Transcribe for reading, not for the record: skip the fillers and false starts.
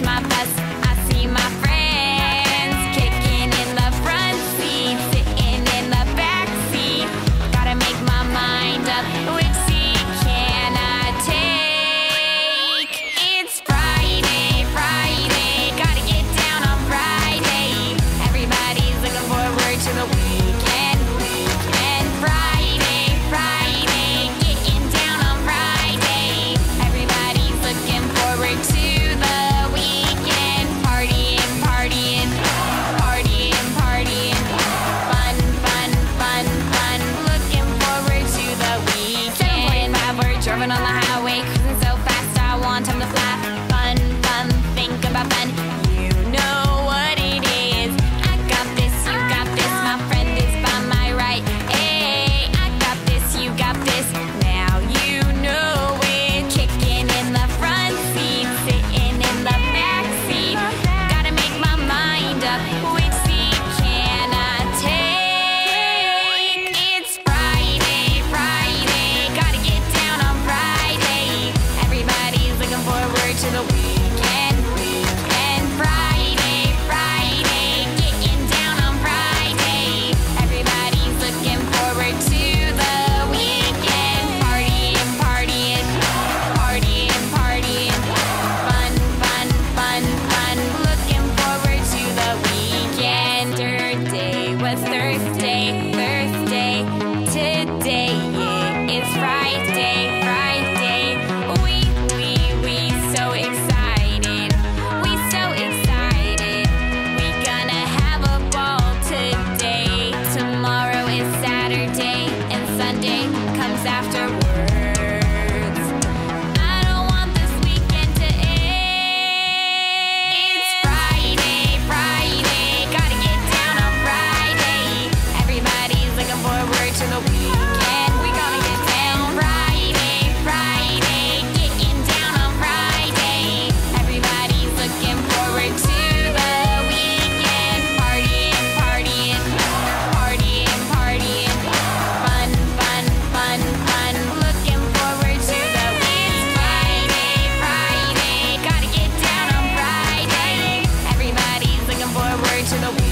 catch my bus. I see my friends kicking in the front seat, sitting in the back seat. Gotta make my mind up, which seat can I take? It's Friday, Friday, gotta get down on Friday. Everybody's looking forward to the weekend, weekend. Friday, Friday, getting down on Friday. Everybody's looking forward to the weekend. Partying, partying, partying, partying. Fun, fun, fun, fun. Looking forward to the weekend. 7:45, we're driving on the highway, cruising so fast I want time to fly. Fun, fun, think about fun. You know what it is. I got this, you got this. My friend is by my right. Hey, I got this, you got this. Now you know it. Kicking in the front seat, sitting in the back seat. Gotta make my mind up, which seat can I take? It's Friday, Friday, gotta get down on Friday. Everybody's looking forward to the weekend, weekend. Friday, Friday, getting down on Friday. Everybody's looking forward to the weekend. Partying, partying, partying, partying. Fun, fun, fun, fun. Looking forward to the weekend. Yesterday was Thursday, Thursday. Today it's Friday, Friday. We so excited. We so excited. We gonna have a ball today. Tomorrow is Saturday and Sunday comes afterwards. I don't want this weekend to end. It's Friday, Friday, gotta get down on Friday. Everybody's looking forward to the weekend. We gonna get down. Friday, Friday, getting down on Friday. Everybody's looking forward to the weekend. Partying, partying, partying, partying. Fun, fun, fun, fun. Looking forward to the weekend. Friday, Friday, gotta get down on Friday. Everybody's looking forward to the weekend.